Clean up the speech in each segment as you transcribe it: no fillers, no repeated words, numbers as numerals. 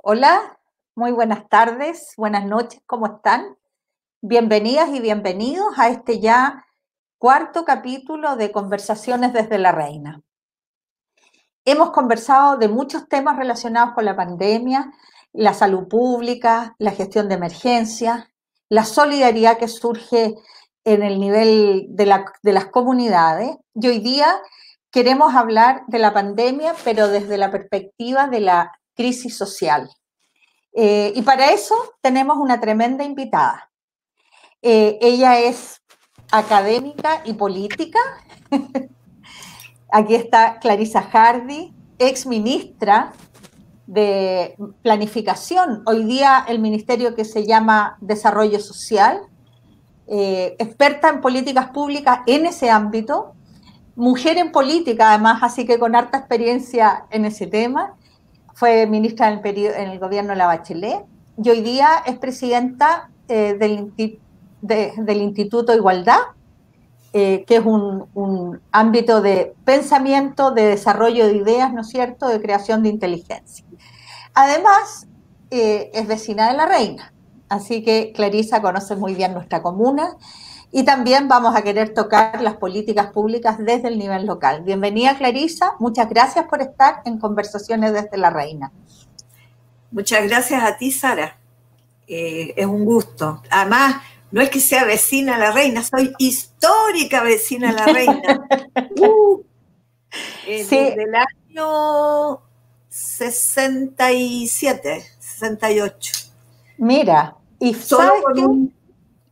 Hola, muy buenas tardes, buenas noches, ¿cómo están? Bienvenidas y bienvenidos a este ya cuarto capítulo de Conversaciones desde la Reina. Hemos conversado de muchos temas relacionados con la pandemia, la salud pública, la gestión de emergencias, la solidaridad que surge en el nivel de las comunidades. Y hoy día queremos hablar de la pandemia, pero desde la perspectiva de la crisis social. Y para eso tenemos una tremenda invitada. Ella es académica y política. Aquí está Clarisa Hardy, ex ministra de Planificación, hoy día el ministerio que se llama Desarrollo Social, experta en políticas públicas en ese ámbito, mujer en política además, así que con harta experiencia en ese tema. Fue ministra en el gobierno de la Bachelet y hoy día es presidenta del Instituto Igualdad, que es un ámbito de pensamiento, de desarrollo de ideas, ¿no es cierto?, de creación de inteligencia. Además, es vecina de La Reina, así que Clarisa conoce muy bien nuestra comuna y también vamos a querer tocar las políticas públicas desde el nivel local. Bienvenida, Clarisa, muchas gracias por estar en Conversaciones desde La Reina. Muchas gracias a ti, Sara. Es un gusto. Además, no es que sea vecina a La Reina, soy histórica vecina a La Reina. Sí. Desde el año 67, 68. Mira, y solo con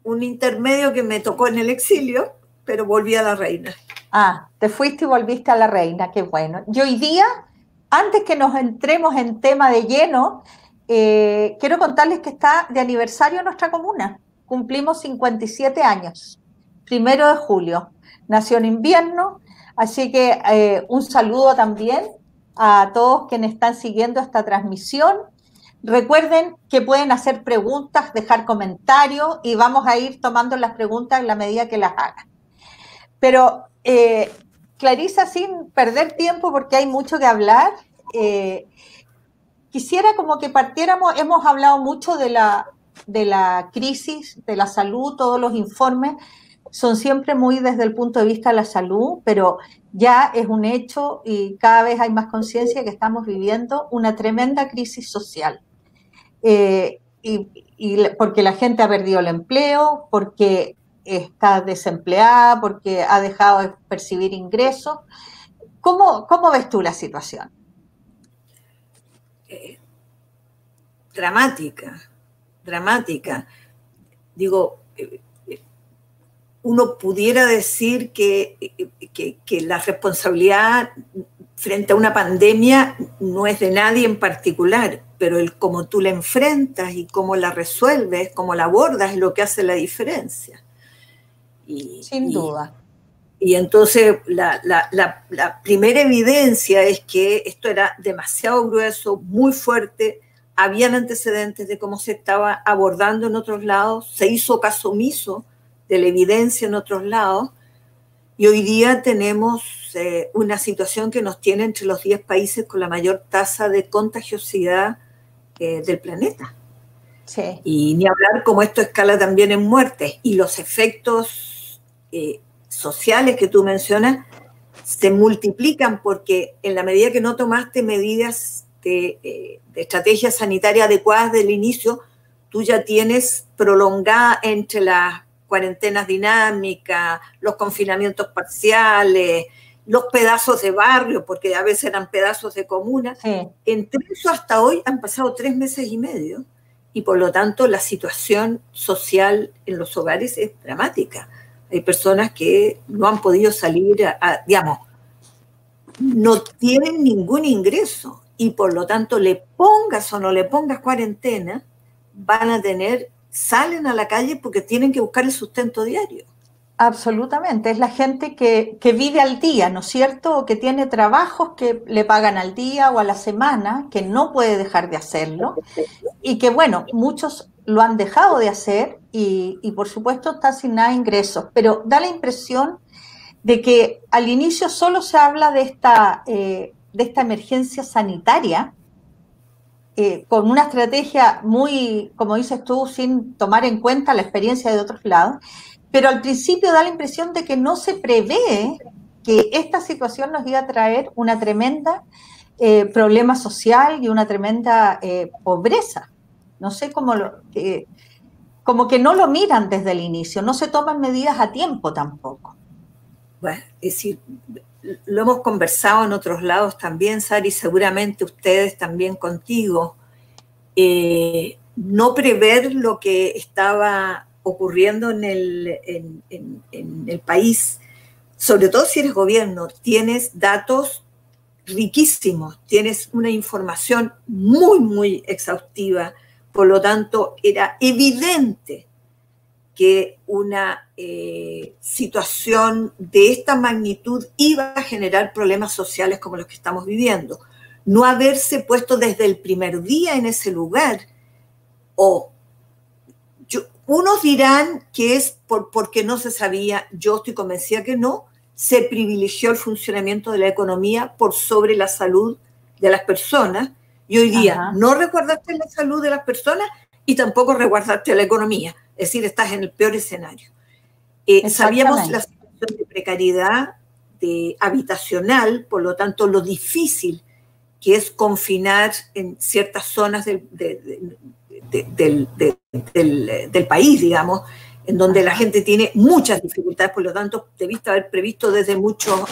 un intermedio que me tocó en el exilio, pero volví a La Reina. Ah, te fuiste y volviste a La Reina, qué bueno. Y hoy día, antes que nos entremos en tema de lleno, quiero contarles que está de aniversario nuestra comuna. Cumplimos 57 años, 1 de julio. Nació en invierno, así que un saludo también a todos quienes están siguiendo esta transmisión. Recuerden que pueden hacer preguntas, dejar comentarios y vamos a ir tomando las preguntas en la medida que las hagan. Pero Clarisa, sin perder tiempo porque hay mucho que hablar, quisiera como que partiéramos, hemos hablado mucho de la crisis, de la salud, todos los informes son siempre muy desde el punto de vista de la salud, pero ya es un hecho y cada vez hay más conciencia que estamos viviendo una tremenda crisis social. Porque la gente ha perdido el empleo, porque está desempleada, porque ha dejado de percibir ingresos. ¿Cómo ves tú la situación? Dramática. Digo, uno pudiera decir que la responsabilidad frente a una pandemia no es de nadie en particular, pero el cómo tú la enfrentas y cómo la resuelves, cómo la abordas es lo que hace la diferencia. Sin duda. Y entonces la primera evidencia es que esto era demasiado grueso, muy fuerte, habían antecedentes de cómo se estaba abordando en otros lados, se hizo caso omiso de la evidencia en otros lados, y hoy día tenemos una situación que nos tiene entre los 10 países con la mayor tasa de contagiosidad del planeta. Sí. Y ni hablar cómo esto escala también en muertes, y los efectos sociales que tú mencionas se multiplican porque en la medida que no tomaste medidas de estrategia sanitaria adecuadas del inicio, tú ya tienes prolongada entre las cuarentenas dinámicas, los confinamientos parciales, los pedazos de barrio, porque a veces eran pedazos de comuna. Sí. Entre eso hasta hoy han pasado 3 meses y medio y por lo tanto la situación social en los hogares es dramática. Hay personas que no han podido salir, digamos, no tienen ningún ingreso y por lo tanto le pongas o no le pongas cuarentena, salen a la calle porque tienen que buscar el sustento diario. Absolutamente, es la gente que vive al día, ¿no es cierto? O que tiene trabajos que le pagan al día o a la semana, que no puede dejar de hacerlo y que, bueno, muchos lo han dejado de hacer y por supuesto está sin nada de ingresos, pero da la impresión de que al inicio solo se habla de esta emergencia sanitaria con una estrategia muy, como dices tú, sin tomar en cuenta la experiencia de otros lados, pero al principio da la impresión de que no se prevé que esta situación nos iba a traer una tremenda problema social y una tremenda pobreza. No sé cómo como que no lo miran desde el inicio, no se toman medidas a tiempo tampoco. Bueno, es decir, lo hemos conversado en otros lados también, Sari, seguramente ustedes también contigo. No prever lo que estaba ocurriendo en el país, sobre todo si eres gobierno, tienes datos riquísimos, tienes una información muy, muy exhaustiva, por lo tanto era evidente que una situación de esta magnitud iba a generar problemas sociales como los que estamos viviendo. No haberse puesto desde el primer día en ese lugar, unos dirán que es porque no se sabía, yo estoy convencida que no, se privilegió el funcionamiento de la economía por sobre la salud de las personas, y hoy día no resguardaste la salud de las personas y tampoco resguardaste la economía, es decir, estás en el peor escenario. Sabíamos la situación de precariedad habitacional, por lo tanto lo difícil que es confinar en ciertas zonas del país, digamos, en donde la gente tiene muchas dificultades, por lo tanto, debiste haber previsto desde mucho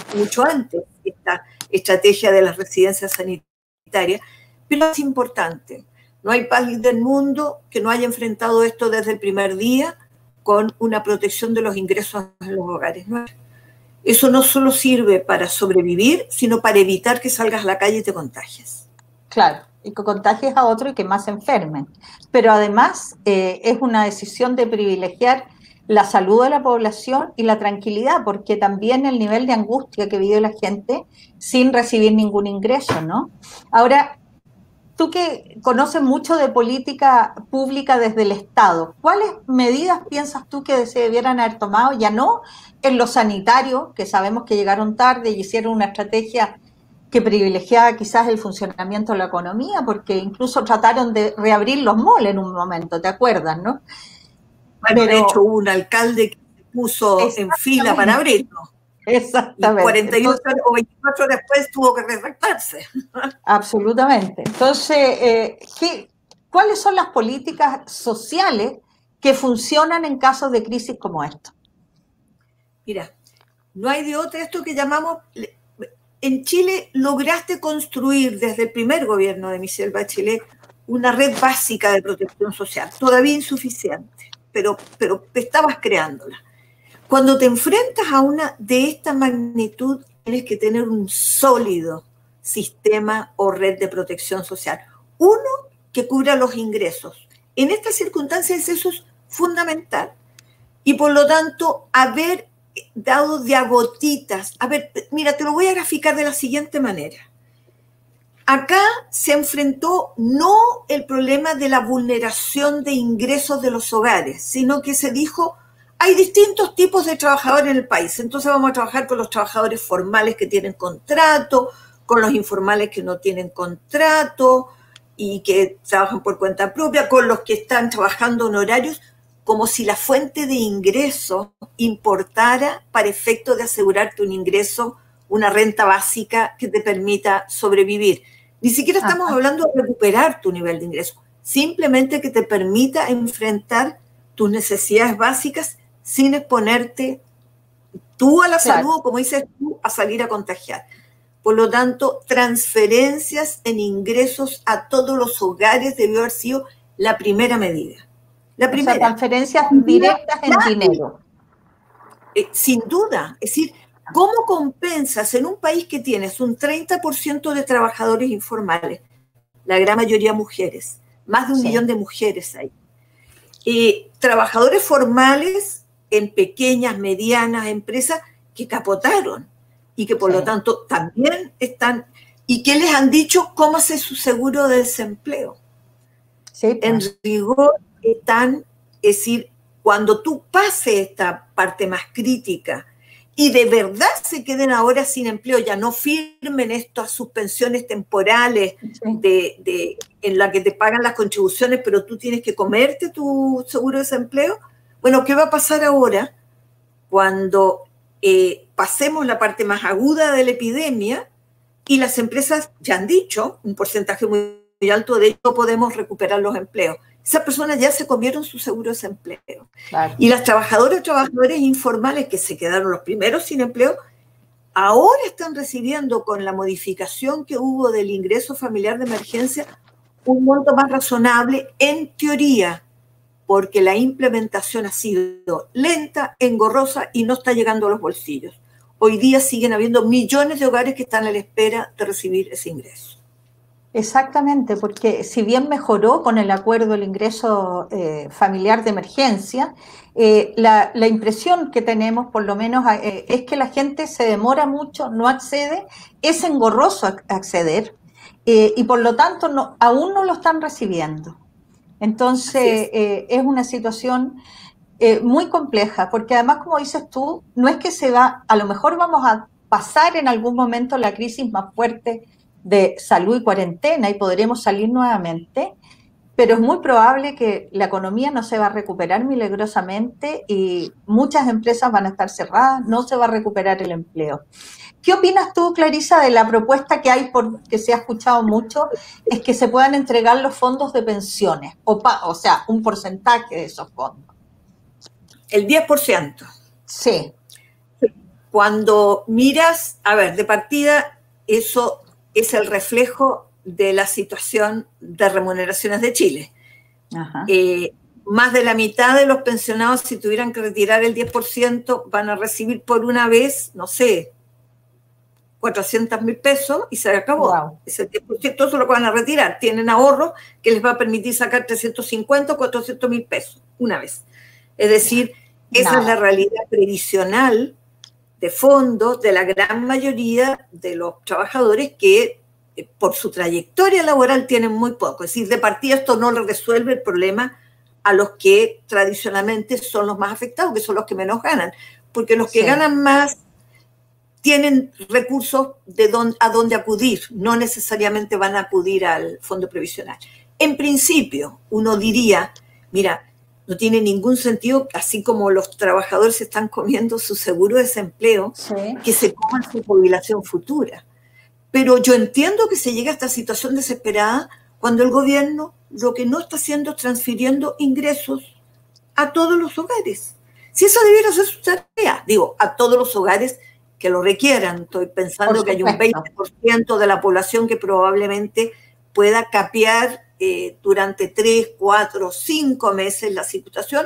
antes esta estrategia de las residencias sanitarias. Pero es importante, no hay país del mundo que no haya enfrentado esto desde el primer día con una protección de los ingresos en los hogares. Eso no solo sirve para sobrevivir, sino para evitar que salgas a la calle y te contagies. Claro, y que contagies a otro y que más se enfermen. Pero además es una decisión de privilegiar la salud de la población y la tranquilidad, porque también el nivel de angustia que vive la gente sin recibir ningún ingreso, ¿no? Ahora, tú que conoces mucho de política pública desde el Estado, ¿cuáles medidas piensas tú que se debieran haber tomado? Ya no en lo sanitario, que sabemos que llegaron tarde y hicieron una estrategia que privilegiaba quizás el funcionamiento de la economía, porque incluso trataron de reabrir los malls en un momento, ¿te acuerdas, no? Bueno, de hecho hubo un alcalde que se puso en fila para abrirlo. Exactamente. Y 48 o 24 después tuvo que retractarse. Absolutamente. Entonces, ¿cuáles son las políticas sociales que funcionan en casos de crisis como esto? Mira, no hay de otra, esto que llamamos... En Chile lograste construir desde el primer gobierno de Michelle Bachelet una red básica de protección social, todavía insuficiente, pero estabas creándola. Cuando te enfrentas a una de esta magnitud, tienes que tener un sólido sistema o red de protección social. Uno, que cubra los ingresos. En estas circunstancias eso es fundamental. Y por lo tanto, haber dado de a gotitas. A ver, mira, te lo voy a graficar de la siguiente manera. Acá se enfrentó no el problema de la vulneración de ingresos de los hogares, sino que se dijo, hay distintos tipos de trabajadores en el país, entonces vamos a trabajar con los trabajadores formales que tienen contrato, con los informales que no tienen contrato y que trabajan por cuenta propia, con los que están trabajando en horarios, como si la fuente de ingreso importara para efecto de asegurarte un ingreso, una renta básica que te permita sobrevivir. Ni siquiera estamos hablando de recuperar tu nivel de ingreso, simplemente que te permita enfrentar tus necesidades básicas sin exponerte tú a la salud, como dices tú, a salir a contagiar. Por lo tanto, transferencias en ingresos a todos los hogares debió haber sido la primera medida. La primera. O sea, transferencias directas en dinero. Sin duda. Es decir, ¿cómo compensas en un país que tienes un 30% de trabajadores informales, la gran mayoría mujeres, más de 1 millón de mujeres ahí? Trabajadores formales en pequeñas, medianas empresas que capotaron y que por lo tanto también están, y que les han dicho cómo hacer su seguro de desempleo. Sí, pues. En rigor están, es decir, cuando tú pases esta parte más crítica y de verdad se queden ahora sin empleo, ya no firmen estas suspensiones temporales en la que te pagan las contribuciones, pero tú tienes que comerte tu seguro de desempleo. Bueno, ¿qué va a pasar ahora cuando pasemos la parte más aguda de la epidemia y las empresas ya han dicho, un porcentaje muy alto de ello, podemos recuperar los empleos? Esas personas ya se comieron su seguro de desempleo. Claro. Y las trabajadoras y trabajadores informales que se quedaron los primeros sin empleo, ahora están recibiendo, con la modificación que hubo del ingreso familiar de emergencia, un monto más razonable en teoría, porque la implementación ha sido lenta, engorrosa y no está llegando a los bolsillos. Hoy día siguen habiendo millones de hogares que están a la espera de recibir ese ingreso. Exactamente, porque si bien mejoró con el acuerdo el ingreso familiar de emergencia, la impresión que tenemos, por lo menos, es que la gente se demora mucho, no accede, es engorroso acceder y por lo tanto aún no lo están recibiendo. Entonces, es una situación muy compleja, porque además, como dices tú, no es que a lo mejor vamos a pasar en algún momento la crisis más fuerte de salud y cuarentena y podremos salir nuevamente, pero es muy probable que la economía no se va a recuperar milagrosamente y muchas empresas van a estar cerradas, no se va a recuperar el empleo. ¿Qué opinas tú, Clarisa, de la propuesta que hay, que se ha escuchado mucho, es que se puedan entregar los fondos de pensiones, o sea, un porcentaje de esos fondos? El 10%. Sí. Cuando miras, a ver, de partida, eso es el reflejo de la situación de remuneraciones de Chile. Ajá. Más de la mitad de los pensionados, si tuvieran que retirar el 10%, van a recibir por una vez, no sé, 400.000 pesos y se acabó. Wow. Ese 10% eso lo van a retirar. Tienen ahorros que les va a permitir sacar 350 o 400.000 pesos una vez. Es decir, esa es la realidad previsional de fondos de la gran mayoría de los trabajadores que por su trayectoria laboral tienen muy poco. Es decir, de partida esto no le resuelve el problema a los que tradicionalmente son los más afectados, que son los que menos ganan, porque los que ganan más tienen recursos a donde acudir, no necesariamente van a acudir al fondo previsional. En principio, uno diría, mira, no tiene ningún sentido, así como los trabajadores se están comiendo su seguro de desempleo, que se coman su jubilación futura. Pero yo entiendo que se llega a esta situación desesperada cuando el gobierno lo que no está haciendo es transfiriendo ingresos a todos los hogares. Si esa debiera ser su tarea, digo, a todos los hogares que lo requieran. Estoy pensando que hay un 20% de la población que probablemente pueda capear durante 3, 4, 5 meses la situación,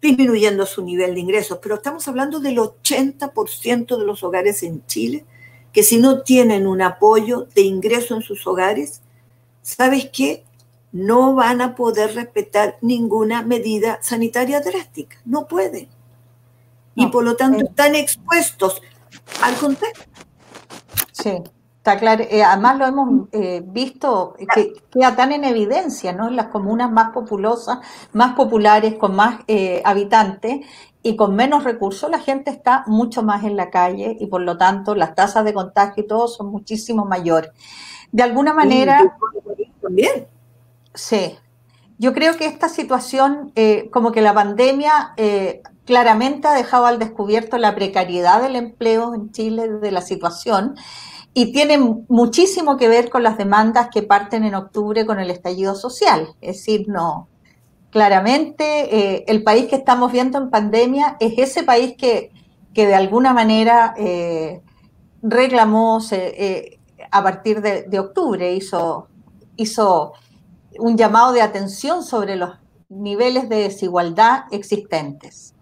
disminuyendo su nivel de ingresos. Pero estamos hablando del 80% de los hogares en Chile que si no tienen un apoyo de ingreso en sus hogares, ¿sabes qué? No van a poder respetar ninguna medida sanitaria drástica. No pueden. Y por lo tanto están expuestos al contexto. Sí, está claro. Además lo hemos visto que queda tan en evidencia, ¿no? En las comunas más populosas, más populares, con más habitantes y con menos recursos, la gente está mucho más en la calle y por lo tanto las tasas de contagio y todo son muchísimo mayores. De alguna manera... También. Sí. Yo creo que esta situación, como que la pandemia claramente ha dejado al descubierto la precariedad del empleo en Chile, de la situación, y tiene muchísimo que ver con las demandas que parten en octubre con el estallido social. Es decir, no, claramente el país que estamos viendo en pandemia es ese país que de alguna manera reclamó a partir de octubre, hizo un llamado de atención sobre los niveles de desigualdad existentes.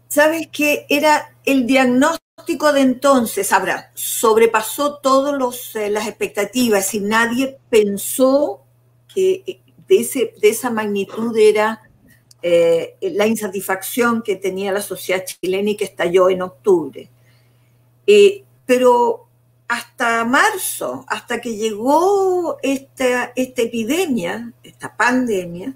¿Sabes qué? Era el diagnóstico de entonces, ahora, sobrepasó todas las expectativas, es decir, nadie pensó que de esa magnitud era la insatisfacción que tenía la sociedad chilena y que estalló en octubre. Pero hasta marzo, hasta que llegó esta epidemia, esta pandemia,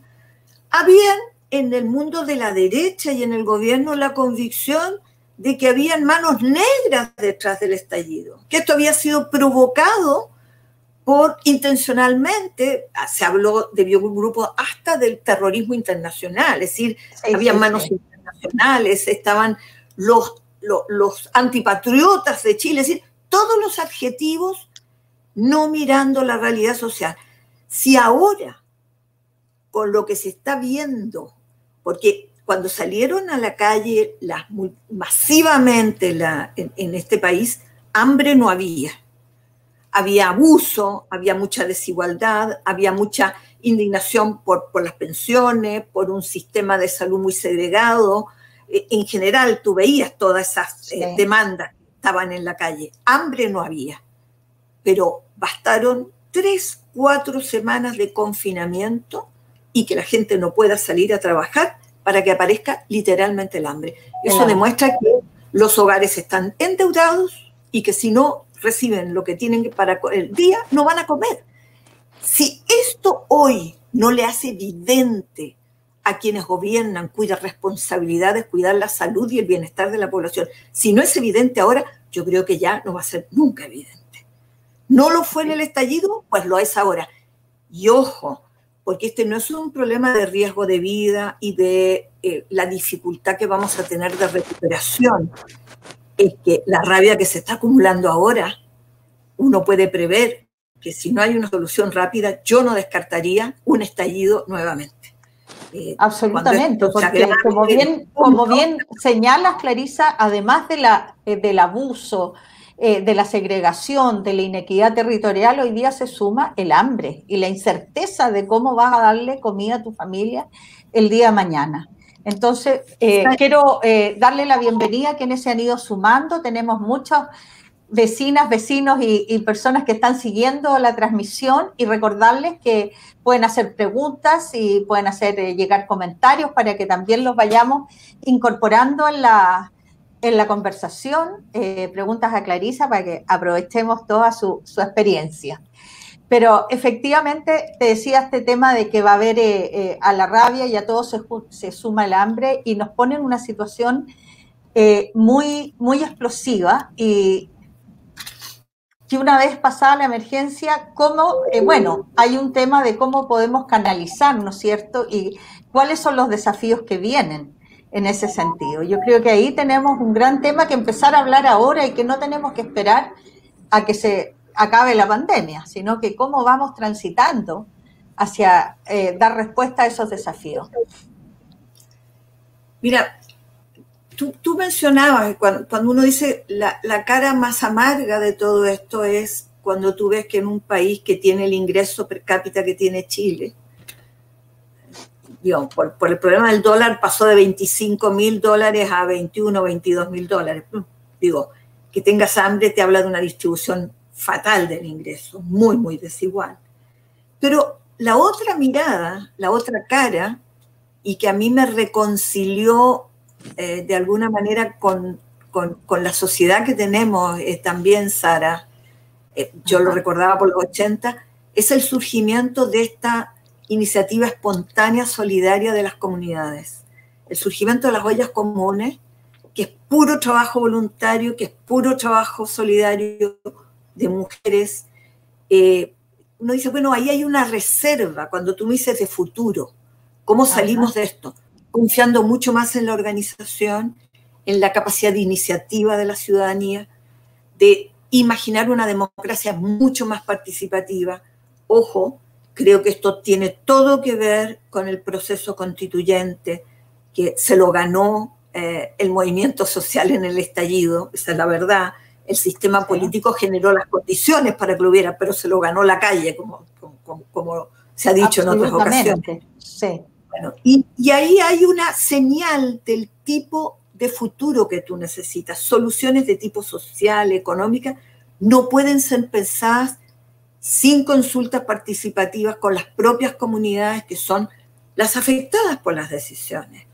habían en el mundo de la derecha y en el gobierno la convicción de que habían manos negras detrás del estallido, que esto había sido provocado por intencionalmente, se habló de grupos hasta del terrorismo internacional, es decir, había manos internacionales, estaban los antipatriotas de Chile, es decir, todos los adjetivos no mirando la realidad social. Si ahora, con lo que se está viendo, porque cuando salieron a la calle masivamente en este país, hambre no había. Había abuso, había mucha desigualdad, había mucha indignación por las pensiones, por un sistema de salud muy segregado. En general, tú veías todas esas demandas que estaban en la calle. Hambre no había, pero bastaron 3, 4 semanas de confinamiento y que la gente no pueda salir a trabajar para que aparezca literalmente el hambre. Eso demuestra que los hogares están endeudados y que si no reciben lo que tienen para el día, no van a comer. Si esto hoy no le hace evidente a quienes gobiernan, cuya responsabilidad es cuidar la salud y el bienestar de la población, si no es evidente ahora, yo creo que ya no va a ser nunca evidente. No lo fue en el estallido, pues lo es ahora. Y ojo, porque este no es un problema de riesgo de vida y de la dificultad que vamos a tener de recuperación. Es que la rabia que se está acumulando ahora, uno puede prever que si no hay una solución rápida, yo no descartaría un estallido nuevamente. Absolutamente, porque como bien señalas, Clarisa, además del abuso, de la segregación, de la inequidad territorial, hoy día se suma el hambre y la incerteza de cómo vas a darle comida a tu familia el día de mañana. Entonces, quiero darle la bienvenida a quienes se han ido sumando. Tenemos muchas vecinas, vecinos y personas que están siguiendo la transmisión y recordarles que pueden hacer preguntas y pueden hacer llegar comentarios para que también los vayamos incorporando en la conversación. Preguntas a Clarisa para que aprovechemos toda su experiencia. Pero efectivamente te decía este tema de que va a haber a la rabia y a todo se suma el hambre y nos pone en una situación muy, muy explosiva y que una vez pasada la emergencia, hay un tema de cómo podemos canalizar, ¿no es cierto? Y cuáles son los desafíos que vienen en ese sentido. Yo creo que ahí tenemos un gran tema que empezar a hablar ahora y que no tenemos que esperar a que se acabe la pandemia, sino que cómo vamos transitando hacia dar respuesta a esos desafíos. Mira, tú mencionabas, cuando uno dice la cara más amarga de todo esto es cuando tú ves que en un país que tiene el ingreso per cápita que tiene Chile, digamos, por el problema del dólar pasó de $25.000 a 21, $22.000. Digo, que tengas hambre te habla de una distribución fatal del ingreso, muy, muy desigual. Pero la otra mirada, la otra cara, y que a mí me reconcilió de alguna manera con la sociedad que tenemos también, Sara, yo lo recordaba por los 80, es el surgimiento de esta iniciativa espontánea solidaria de las comunidades. El surgimiento de las ollas comunes, que es puro trabajo voluntario, que es puro trabajo solidario de mujeres. Uno dice, bueno, ahí hay una reserva, cuando tú me dices de futuro, ¿cómo salimos de esto? Confiando mucho más en la organización, en la capacidad de iniciativa de la ciudadanía, de imaginar una democracia mucho más participativa. Ojo, creo que esto tiene todo que ver con el proceso constituyente, que se lo ganó el movimiento social en el estallido, esa es la verdad. El sistema político generó las condiciones para que lo hubiera, pero se lo ganó la calle, como se ha dicho en otras ocasiones. Sí. Bueno, y ahí hay una señal del tipo de futuro que tú necesitas. Soluciones de tipo social, económica, no pueden ser pensadas sin consultas participativas con las propias comunidades que son las afectadas por las decisiones.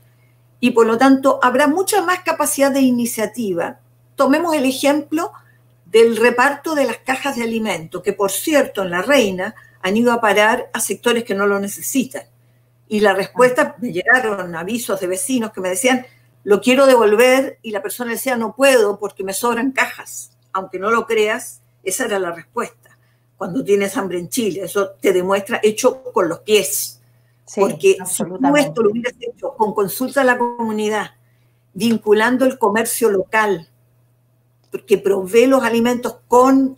Y por lo tanto, habrá mucha más capacidad de iniciativa. Tomemos el ejemplo del reparto de las cajas de alimentos, que por cierto en La Reina han ido a parar a sectores que no lo necesitan. Y la respuesta, me llegaron avisos de vecinos que me decían, lo quiero devolver, y la persona decía, no puedo porque me sobran cajas. Aunque no lo creas, esa era la respuesta. Cuando tienes hambre en Chile, eso te demuestra hecho con los pies. Sí, porque si tú esto lo hubieras hecho con consulta a la comunidad, vinculando el comercio local, que provee los alimentos con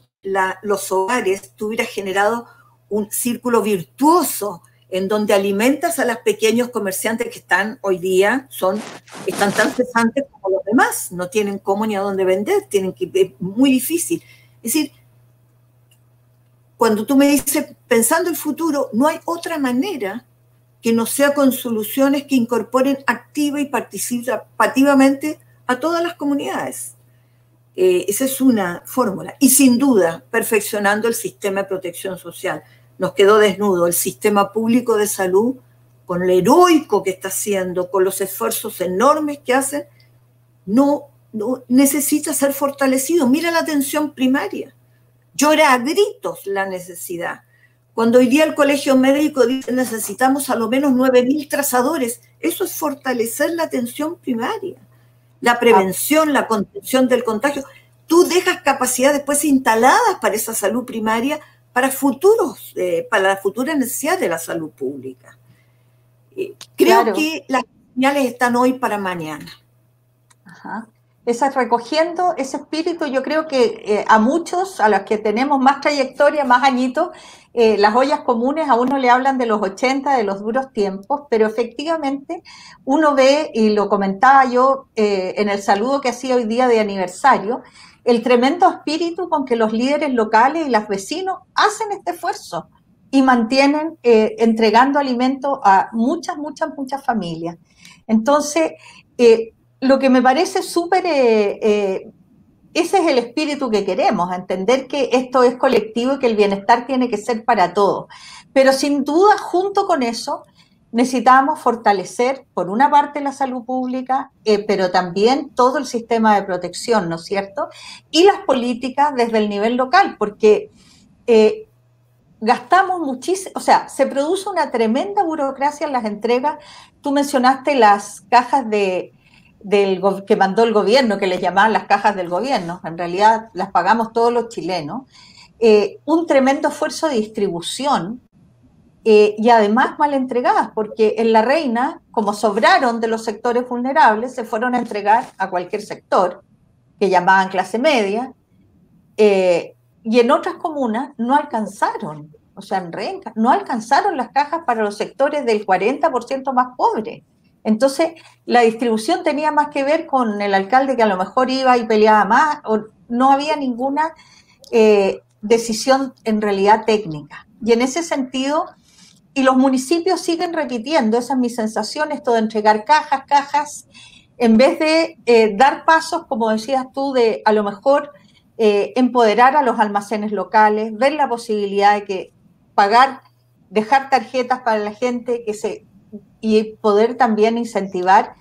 los hogares, tú hubieras generado un círculo virtuoso en donde alimentas a los pequeños comerciantes que están hoy día, están tan cesantes como los demás, no tienen cómo ni a dónde vender, es muy difícil. Es decir, cuando tú me dices, pensando el futuro, no hay otra manera que no sea con soluciones que incorporen activa y participativamente a todas las comunidades. Esa es una fórmula. Y sin duda, perfeccionando el sistema de protección social. Nos quedó desnudo el sistema público de salud, con lo heroico que está haciendo, con los esfuerzos enormes que hacen, no necesita ser fortalecido. Mira la atención primaria. Llora a gritos la necesidad. Cuando hoy día el colegio médico dice necesitamos a lo menos 9.000 trazadores, eso es fortalecer la atención primaria. La prevención, la contención del contagio. Tú dejas capacidades después instaladas para esa salud primaria, para la futura necesidad de la salud pública. Creo que las señales están hoy para mañana. Ajá. Recogiendo ese espíritu, yo creo que a muchos, a los que tenemos más trayectoria, más añitos, las ollas comunes a uno le hablan de los 80, de los duros tiempos, pero efectivamente uno ve, y lo comentaba yo en el saludo que hacía hoy día de aniversario, el tremendo espíritu con que los líderes locales y los vecinos hacen este esfuerzo y mantienen entregando alimento a muchas familias. Entonces, lo que me parece súper, ese es el espíritu que queremos, entender que esto es colectivo y que el bienestar tiene que ser para todos. Pero sin duda, junto con eso, necesitamos fortalecer, por una parte, la salud pública, pero también todo el sistema de protección, ¿no es cierto? Y las políticas desde el nivel local, porque gastamos muchísimo, o sea, se produce una tremenda burocracia en las entregas. Tú mencionaste las cajas que mandó el gobierno, que les llamaban las cajas del gobierno, en realidad las pagamos todos los chilenos, un tremendo esfuerzo de distribución y además mal entregadas, porque en La Reina, como sobraron de los sectores vulnerables, se fueron a entregar a cualquier sector, que llamaban clase media, y en otras comunas no alcanzaron, o sea, en Renca, no alcanzaron las cajas para los sectores del 40% más pobres. Entonces, la distribución tenía más que ver con el alcalde que a lo mejor iba y peleaba más, o no había ninguna decisión en realidad técnica. Y en ese sentido, y los municipios siguen repitiendo, esa es mi sensación, esto de entregar cajas, en vez de dar pasos, como decías tú, de a lo mejor empoderar a los almacenes locales, ver la posibilidad de pagar, dejar tarjetas para la gente y poder también incentivar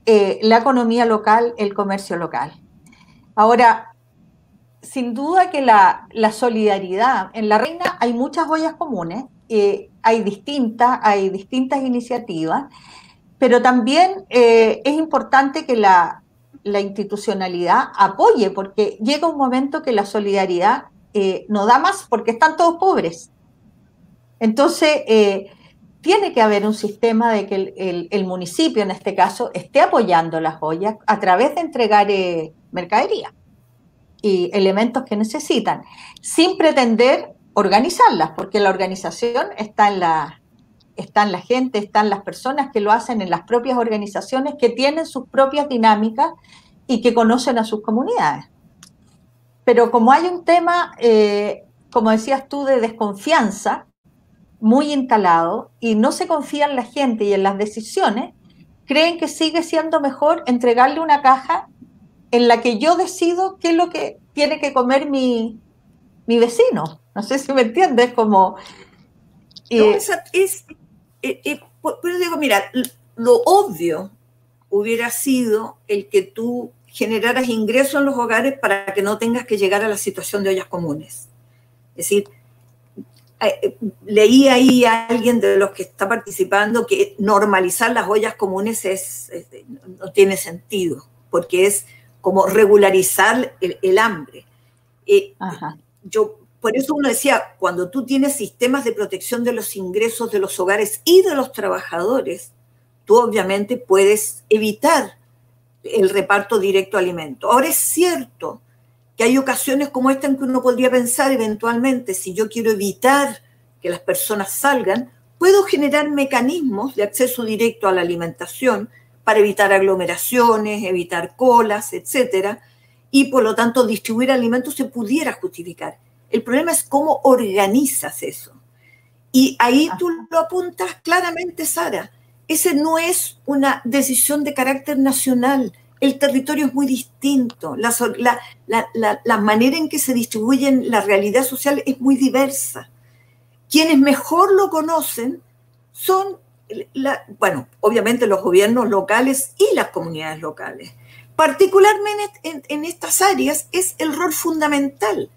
la economía local, el comercio local. Ahora, sin duda que la solidaridad, en La Reina hay muchas ollas comunes, hay distintas iniciativas, pero también es importante que la institucionalidad apoye, porque llega un momento que la solidaridad no da más, porque están todos pobres. Entonces, tiene que haber un sistema de que el municipio, en este caso, esté apoyando las ollas a través de entregar mercadería y elementos que necesitan, sin pretender organizarlas, porque la organización está en la gente, están las personas que lo hacen en las propias organizaciones que tienen sus propias dinámicas y que conocen a sus comunidades. Pero como hay un tema, como decías tú, de desconfianza muy instalado y no se confía en la gente y en las decisiones, creen que sigue siendo mejor entregarle una caja en la que yo decido qué es lo que tiene que comer mi vecino. No sé si me entiendes, como... Pero digo, mira, lo obvio hubiera sido el que tú generaras ingresos en los hogares para que no tengas que llegar a la situación de ollas comunes. Es decir, leí ahí a alguien de los que está participando que normalizar las ollas comunes no tiene sentido, porque es como regularizar el hambre. Por eso uno decía, cuando tú tienes sistemas de protección de los ingresos de los hogares y de los trabajadores, tú obviamente puedes evitar el reparto directo de alimentos. Ahora es cierto que hay ocasiones como esta en que uno podría pensar eventualmente, si yo quiero evitar que las personas salgan, puedo generar mecanismos de acceso directo a la alimentación para evitar aglomeraciones, evitar colas, etcétera, y por lo tanto distribuir alimentos se pudiera justificar. El problema es cómo organizas eso. Y ahí tú lo apuntas claramente, Sara. Ese no es una decisión de carácter nacional. El territorio es muy distinto. La manera en que se distribuyen la realidad social es muy diversa. Quienes mejor lo conocen son, bueno, obviamente los gobiernos locales y las comunidades locales. Particularmente en estas áreas es el rol fundamental.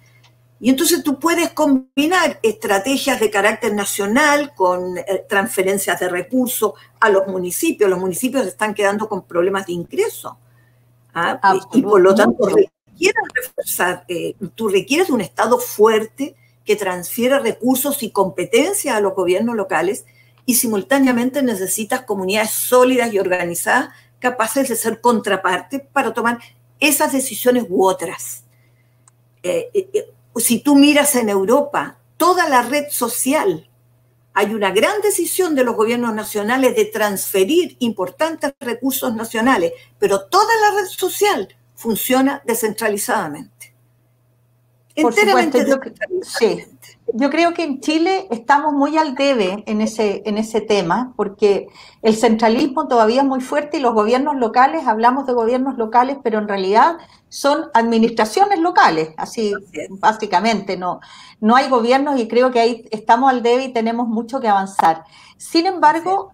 Y entonces tú puedes combinar estrategias de carácter nacional con transferencias de recursos a los municipios. Los municipios están quedando con problemas de ingreso. Y por lo tanto requieren reforzar. Tú requieres de un Estado fuerte que transfiera recursos y competencias a los gobiernos locales y simultáneamente necesitas comunidades sólidas y organizadas capaces de ser contraparte para tomar esas decisiones u otras. Si tú miras en Europa, toda la red social, hay una gran decisión de los gobiernos nacionales de transferir importantes recursos nacionales, pero toda la red social funciona descentralizadamente. Enteramente descentralizadamente. Sí. Yo creo que en Chile estamos muy al debe en ese tema, porque el centralismo todavía es muy fuerte y los gobiernos locales, hablamos de gobiernos locales, pero en realidad son administraciones locales, así básicamente, no hay gobiernos y creo que ahí estamos al debe y tenemos mucho que avanzar. Sin embargo,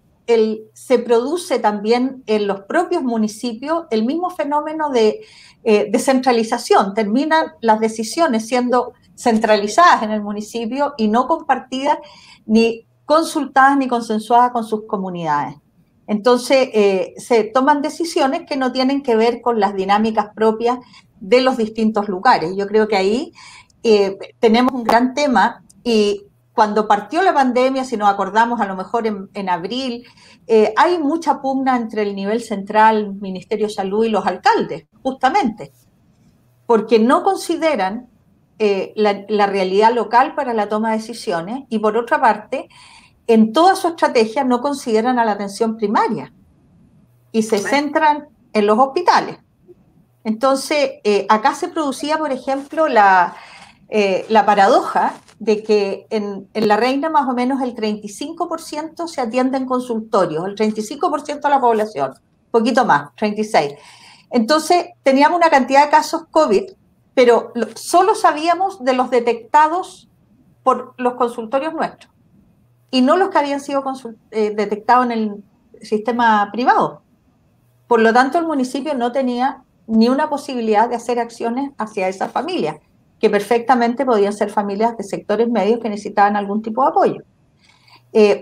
se produce también en los propios municipios el mismo fenómeno de descentralización. Terminan las decisiones siendo centralizadas en el municipio y no compartidas, ni consultadas, ni consensuadas con sus comunidades. Entonces, se toman decisiones que no tienen que ver con las dinámicas propias de los distintos lugares. Yo creo que ahí tenemos un gran tema y cuando partió la pandemia, si nos acordamos a lo mejor en abril, hay mucha pugna entre el nivel central, Ministerio de Salud y los alcaldes, justamente, porque no consideran la realidad local para la toma de decisiones y por otra parte, en toda su estrategia no consideran a la atención primaria y se centran en los hospitales. Entonces, acá se producía, por ejemplo, la paradoja de que en La Reina más o menos el 35% se atiende en consultorios, el 35% de la población, poquito más, 36%. Entonces, teníamos una cantidad de casos COVID, pero solo sabíamos de los detectados por los consultorios nuestros y no los que habían sido detectados en el sistema privado. Por lo tanto, el municipio no tenía ni una posibilidad de hacer acciones hacia esas familias, que perfectamente podían ser familias de sectores medios que necesitaban algún tipo de apoyo.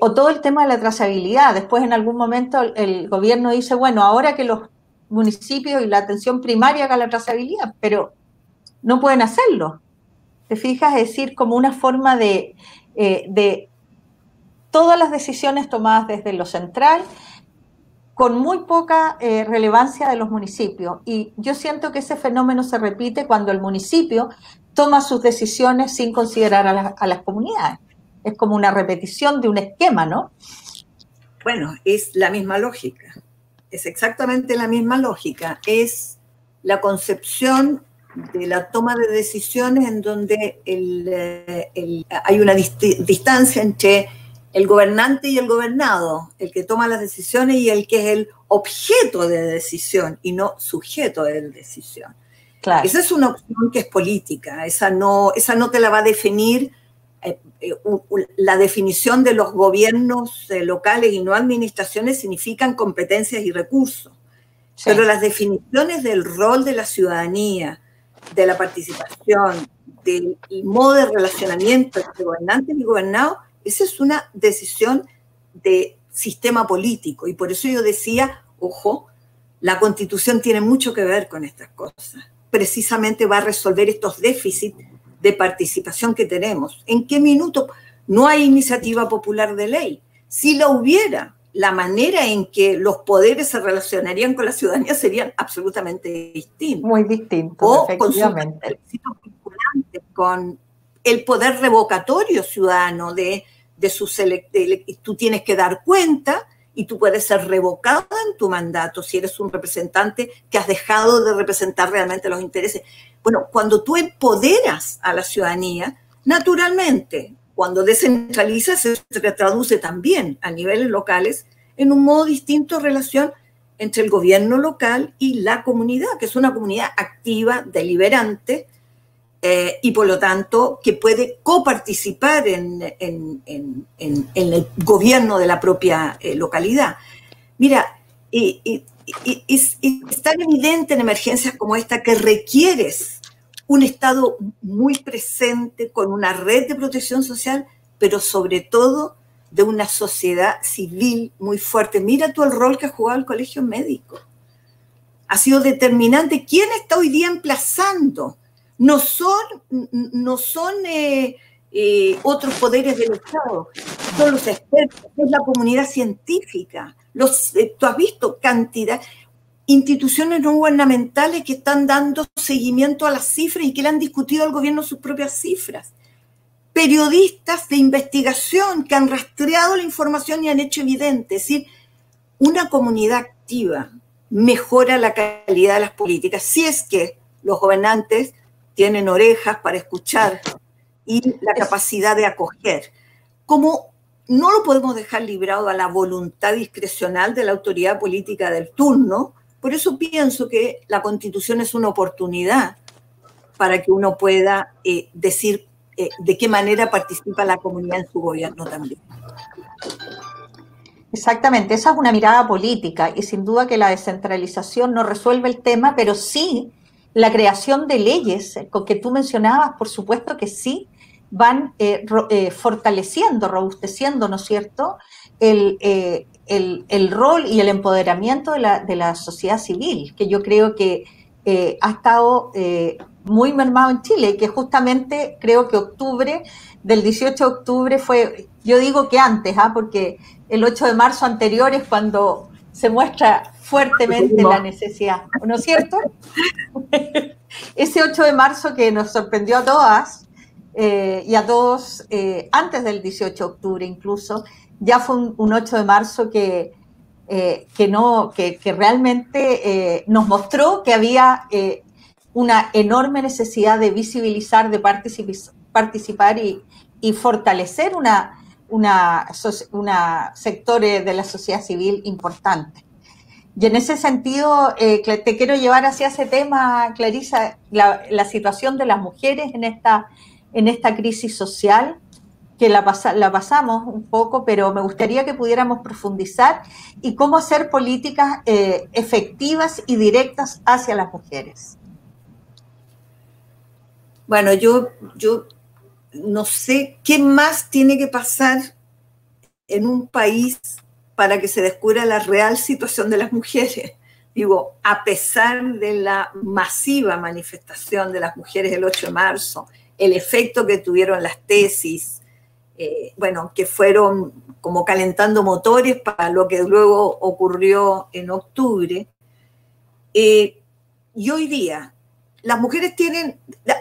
O todo el tema de la trazabilidad. Después, en algún momento, el gobierno dice, bueno, ahora que los municipios y la atención primaria hagan la trazabilidad, pero no pueden hacerlo. ¿Te fijas? Es decir, como una forma de todas las decisiones tomadas desde lo central, con muy poca relevancia de los municipios. Y yo siento que ese fenómeno se repite cuando el municipio toma sus decisiones sin considerar a las comunidades. Es como una repetición de un esquema, ¿no? Bueno, es la misma lógica. Es exactamente la misma lógica. Es la concepción de la toma de decisiones en donde hay una distancia entre el gobernante y el gobernado, el que toma las decisiones y el que es el objeto de decisión y no sujeto de decisión. Claro. Esa es una opción que es política, esa no te la va a definir. La definición de los gobiernos locales y no administraciones significan competencias y recursos, sí. Pero las definiciones del rol de la ciudadanía, de la participación, del modo de relacionamiento entre gobernantes y gobernados, esa es una decisión de sistema político. Y por eso yo decía, ojo, la Constitución tiene mucho que ver con estas cosas. Precisamente va a resolver estos déficits de participación que tenemos. ¿En qué minuto? No hay iniciativa popular de ley. Si la hubiera, la manera en que los poderes se relacionarían con la ciudadanía serían absolutamente distintos. Muy distintos, o efectivamente. Con el poder revocatorio ciudadano tú tienes que dar cuenta y tú puedes ser revocado en tu mandato si eres un representante que has dejado de representar realmente los intereses. Bueno, cuando tú empoderas a la ciudadanía, naturalmente, cuando descentralizas, se traduce también a niveles locales en un modo distinto de relación entre el gobierno local y la comunidad, que es una comunidad activa, deliberante, y por lo tanto que puede coparticipar en el gobierno de la propia localidad. Mira, es tan evidente en emergencias como esta que requieres un Estado muy presente, con una red de protección social, pero sobre todo de una sociedad civil muy fuerte. Mira tú el rol que ha jugado el Colegio Médico. Ha sido determinante. ¿Quién está hoy día emplazando? No son otros poderes del Estado, son los expertos, es la comunidad científica. Tú has visto cantidad, instituciones no gubernamentales que están dando seguimiento a las cifras y que le han discutido al gobierno sus propias cifras. Periodistas de investigación que han rastreado la información y han hecho evidente. Es decir, una comunidad activa mejora la calidad de las políticas si es que los gobernantes tienen orejas para escuchar y la capacidad de acoger. Como no lo podemos dejar librado a la voluntad discrecional de la autoridad política del turno, por eso pienso que la Constitución es una oportunidad para que uno pueda decir de qué manera participa la comunidad en su gobierno también. Exactamente, esa es una mirada política y sin duda que la descentralización no resuelve el tema, pero sí la creación de leyes que tú mencionabas, por supuesto que sí, van fortaleciendo, robusteciendo, ¿no es cierto?, el rol y el empoderamiento de la sociedad civil, que yo creo que ha estado muy mermado en Chile y que justamente creo que del 18 de octubre fue, yo digo que antes, porque el 8 de marzo anterior es cuando se muestra fuertemente la necesidad, ¿no es cierto? Ese 8 de marzo que nos sorprendió a todas y a todos, antes del 18 de octubre incluso, ya fue un 8 de marzo que realmente nos mostró que había una enorme necesidad de visibilizar, de participar y fortalecer una sectores de la sociedad civil importante. Y en ese sentido, te quiero llevar hacia ese tema, Clarisa, la situación de las mujeres en esta crisis social, que la pasamos un poco, pero me gustaría que pudiéramos profundizar y cómo hacer políticas efectivas y directas hacia las mujeres. Bueno, yo no sé qué más tiene que pasar en un país para que se descubra la real situación de las mujeres. Digo, a pesar de la masiva manifestación de las mujeres el 8 de marzo, el efecto que tuvieron las tesis, que fueron como calentando motores para lo que luego ocurrió en octubre. Y hoy día, las mujeres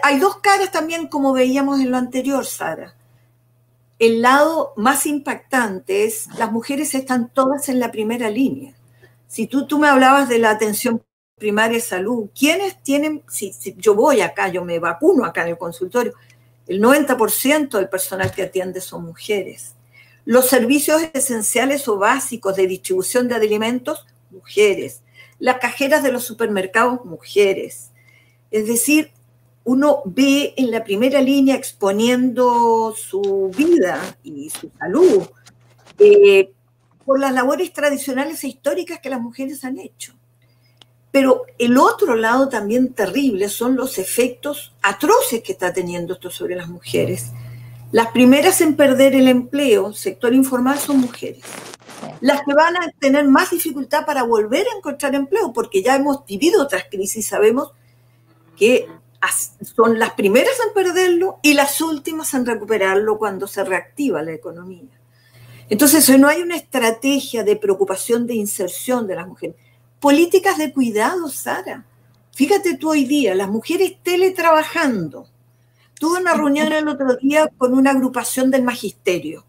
hay dos caras también, como veíamos en lo anterior, Sara. El lado más impactante es, las mujeres están todas en la primera línea. Si tú me hablabas de la atención primaria de salud, ¿quiénes tienen? Si yo voy acá, yo me vacuno acá en el consultorio, el 90% del personal que atiende son mujeres. Los servicios esenciales o básicos de distribución de alimentos, mujeres. Las cajeras de los supermercados, mujeres. Es decir, uno ve en la primera línea exponiendo su vida y su salud por las labores tradicionales e históricas que las mujeres han hecho. Pero el otro lado también terrible son los efectos atroces que está teniendo esto sobre las mujeres. Las primeras en perder el empleo, sector informal, son mujeres. Las que van a tener más dificultad para volver a encontrar empleo, porque ya hemos vivido otras crisis, sabemos que son las primeras en perderlo y las últimas en recuperarlo cuando se reactiva la economía. Entonces, no hay una estrategia de preocupación de inserción de las mujeres. Políticas de cuidado, Sara. Fíjate tú hoy día, las mujeres teletrabajando. Tuve una reunión el otro día con una agrupación del magisterio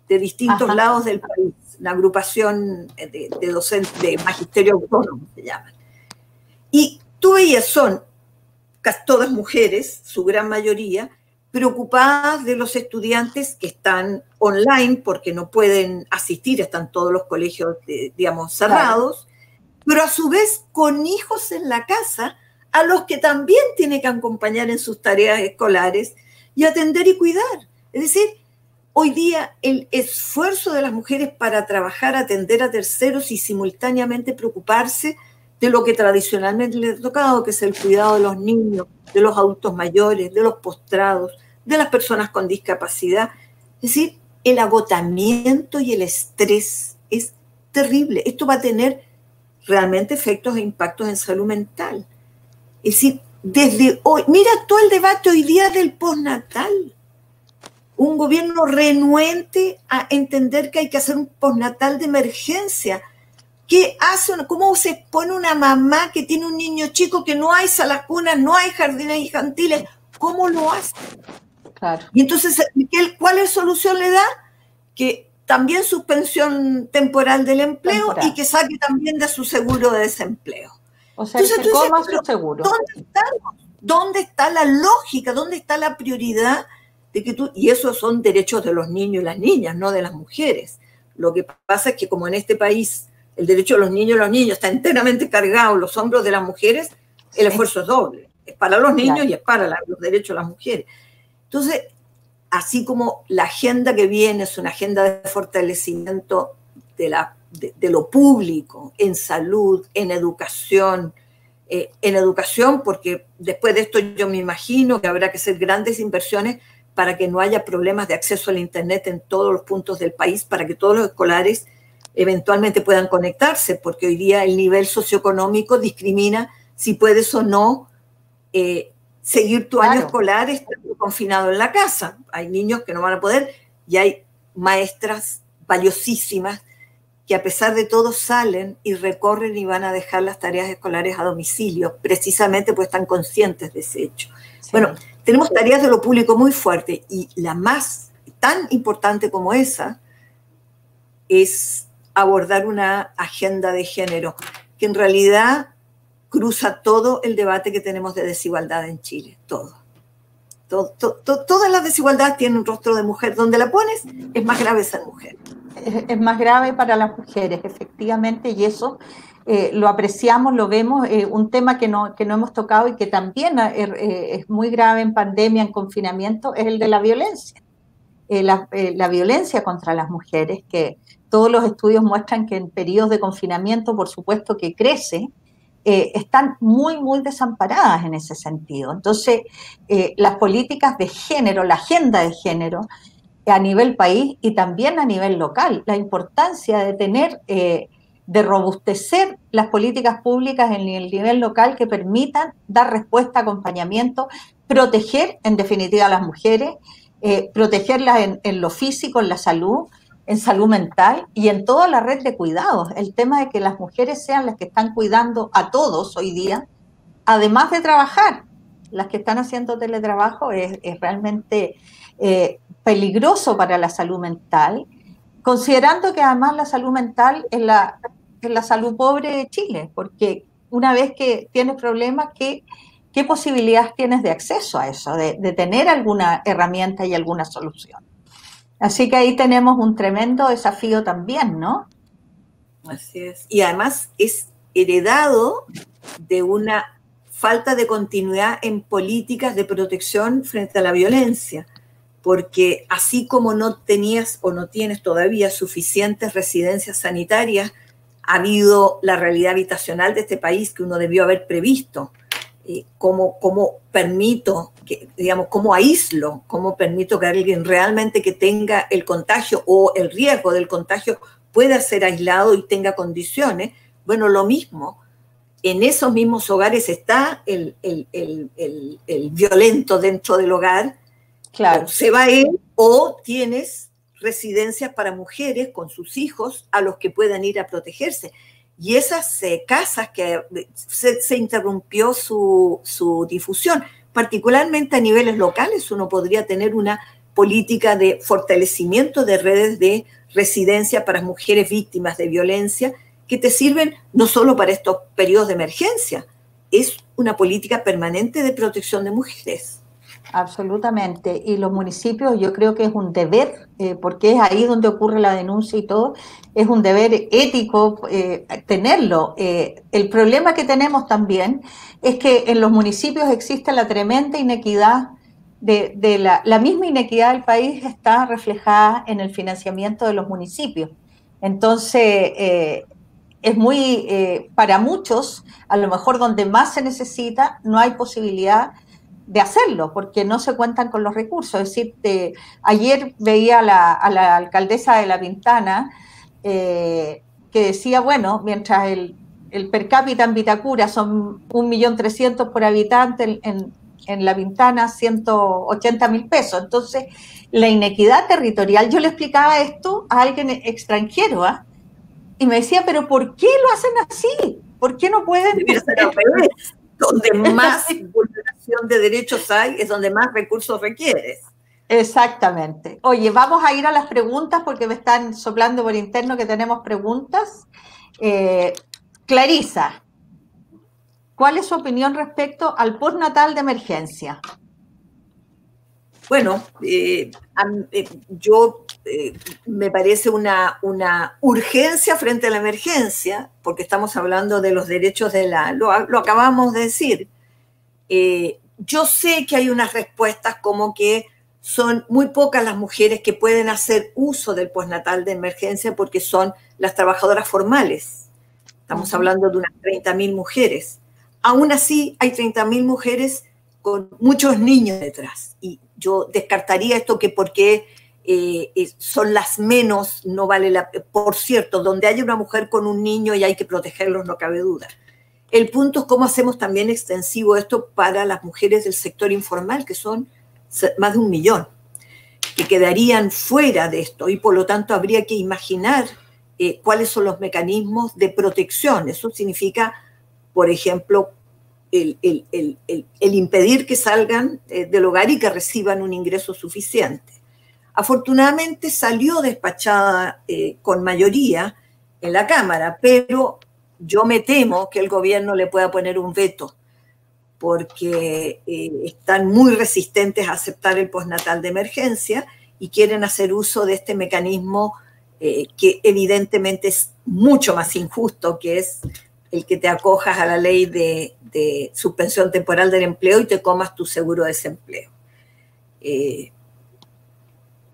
de distintos lados del país, una agrupación de docentes de magisterio autónomo, se llaman. Y tú veías, son todas mujeres, su gran mayoría, preocupadas de los estudiantes que están online porque no pueden asistir, están todos los colegios, digamos, cerrados, pero a su vez con hijos en la casa a los que también tiene que acompañar en sus tareas escolares y atender y cuidar. Es decir, hoy día el esfuerzo de las mujeres para trabajar, atender a terceros y simultáneamente preocuparse de lo que tradicionalmente les ha tocado, que es el cuidado de los niños, de los adultos mayores, de los postrados, de las personas con discapacidad. Es decir, el agotamiento y el estrés es terrible. Esto va a tener realmente efectos e impactos en salud mental. Es decir, desde hoy, mira todo el debate hoy día del postnatal. Un gobierno renuente a entender que hay que hacer un postnatal de emergencia. ¿Qué hace? ¿Cómo se expone una mamá que tiene un niño chico que no hay salas cunas, no hay jardines infantiles? ¿Cómo lo hace? Claro. Y entonces, ¿cuál es la solución le da? Que también suspensión temporal del empleo y que saque también de su seguro de desempleo. O sea, entonces, que coma su seguro. ¿Dónde está la lógica? ¿Dónde está la prioridad de que tú? Y esos son derechos de los niños y las niñas, no de las mujeres. Lo que pasa es que como en este país el derecho de los niños y los niños está enteramente cargado en los hombros de las mujeres, el esfuerzo es doble. Es para los niños y es para los derechos de las mujeres. Entonces, así como la agenda que viene es una agenda de fortalecimiento de lo público, en salud, en educación, porque después de esto yo me imagino que habrá que hacer grandes inversiones para que no haya problemas de acceso al Internet en todos los puntos del país, para que todos los escolares eventualmente puedan conectarse, porque hoy día el nivel socioeconómico discrimina si puedes o no seguir tu año escolar estando confinado en la casa. Hay niños que no van a poder y hay maestras valiosísimas que a pesar de todo salen y recorren y van a dejar las tareas escolares a domicilio, precisamente porque están conscientes de ese hecho. Sí. Bueno, tenemos tareas de lo público muy fuertes y la más tan importante como esa es abordar una agenda de género que en realidad cruza todo el debate que tenemos de desigualdad en Chile, todo. Todas las desigualdades tienen un rostro de mujer. Donde la pones, es más grave ser mujer. Es más grave para las mujeres, efectivamente, y eso lo apreciamos, lo vemos. Un tema que no hemos tocado y que también es muy grave en pandemia, en confinamiento, es el de la violencia. La violencia contra las mujeres, que todos los estudios muestran que en periodos de confinamiento, por supuesto que crece, están muy, muy desamparadas en ese sentido. Entonces, las políticas de género, la agenda de género, a nivel país y también a nivel local, la importancia de tener, de robustecer las políticas públicas en el nivel local que permitan dar respuesta, acompañamiento, proteger en definitiva a las mujeres, protegerlas en lo físico, en la salud, en salud mental y en toda la red de cuidados. El tema de que las mujeres sean las que están cuidando a todos hoy día, además de trabajar, las que están haciendo teletrabajo es realmente peligroso para la salud mental, considerando que además la salud mental es la salud pobre de Chile, porque una vez que tienes problemas, ¿qué posibilidades tienes de acceso a eso, de tener alguna herramienta y alguna solución? Así que ahí tenemos un tremendo desafío también, ¿no? Así es. Y además es heredado de una falta de continuidad en políticas de protección frente a la violencia, porque así como no tenías o no tienes todavía suficientes residencias sanitarias ha habido la realidad habitacional de este país que uno debió haber previsto. Cómo permito, digamos, cómo aíslo, cómo permito que alguien realmente que tenga el contagio o el riesgo del contagio pueda ser aislado y tenga condiciones. Bueno, lo mismo, en esos mismos hogares está el violento dentro del hogar. Claro. O se va él o tienes residencias para mujeres con sus hijos a los que puedan ir a protegerse. Y esas casas que se interrumpió su difusión, particularmente a niveles locales, uno podría tener una política de fortalecimiento de redes de residencia para mujeres víctimas de violencia que te sirven no solo para estos periodos de emergencia, es una política permanente de protección de mujeres. Absolutamente. Y los municipios, yo creo que es un deber, porque es ahí donde ocurre la denuncia y todo, es un deber ético tenerlo. El problema que tenemos también es que en los municipios existe la tremenda inequidad, de la misma inequidad del país está reflejada en el financiamiento de los municipios. Entonces, es muy, para muchos, a lo mejor donde más se necesita, no hay posibilidad de hacerlo, porque no se cuentan con los recursos. Es decir, ayer veía a la alcaldesa de La Pintana que decía, bueno, mientras el per cápita en Vitacura son 1.300.000 por habitante, en La Pintana 180.000 pesos. Entonces, la inequidad territorial, yo le explicaba esto a alguien extranjero, ¿eh? Y me decía, pero ¿por qué lo hacen así? ¿Por qué no pueden? Debería ser al revés. Donde más vulneración de derechos hay, es donde más recursos requieres. Exactamente. Oye, vamos a ir a las preguntas porque me están soplando por interno que tenemos preguntas. Clarisa, ¿cuál es su opinión respecto al postnatal de emergencia? Bueno, me parece una urgencia frente a la emergencia, porque estamos hablando de los derechos lo acabamos de decir. Yo sé que hay unas respuestas como que son muy pocas las mujeres que pueden hacer uso del postnatal de emergencia porque son las trabajadoras formales. Estamos hablando de unas 30.000 mujeres. Aún así, hay 30.000 mujeres con muchos niños detrás. Y yo descartaría esto que porque son las menos, no vale la pena. Por cierto, donde hay una mujer con un niño y hay que protegerlos, no cabe duda. El punto es cómo hacemos también extensivo esto para las mujeres del sector informal, que son más de 1 millón, que quedarían fuera de esto y por lo tanto habría que imaginar cuáles son los mecanismos de protección. Eso significa, por ejemplo, el impedir que salgan del hogar y que reciban un ingreso suficiente. Afortunadamente salió despachada con mayoría en la Cámara, pero yo me temo que el gobierno le pueda poner un veto porque están muy resistentes a aceptar el postnatal de emergencia y quieren hacer uso de este mecanismo que evidentemente es mucho más injusto, que es el que te acojas a la ley de suspensión temporal del empleo y te comas tu seguro de desempleo.